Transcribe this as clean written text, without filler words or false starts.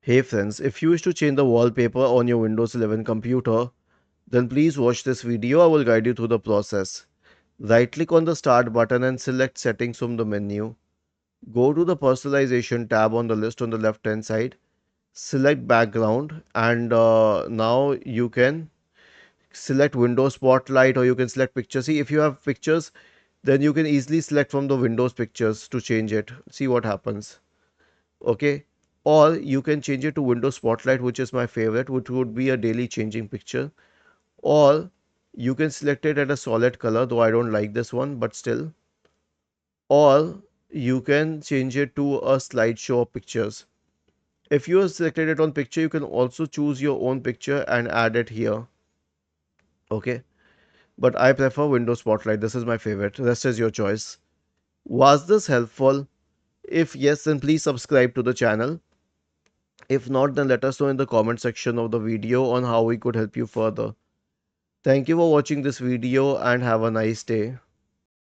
Hey friends, if you wish to change the wallpaper on your Windows 11 computer, then please watch this video. I will guide you through the process. Right click on the start button and select settings from the menu. Go to the personalization tab on the list on the left hand side. Select background and now you can select Windows Spotlight or you can select picture. See, if you have pictures, then you can easily select from the Windows pictures to change it. See what happens. Okay, or you can change it to Windows Spotlight, which is my favorite, which would be a daily changing picture, or you can select it at a solid color, though I don't like this one, but still, or you can change it to a slideshow of pictures. If you have selected it on picture, you can also choose your own picture and add it here. Okay, but I prefer Windows Spotlight. This is my favorite. Rest is your choice. Was this helpful? If yes, then please subscribe to the channel. If not, then let us know in the comment section of the video on how we could help you further. Thank you for watching this video and have a nice day.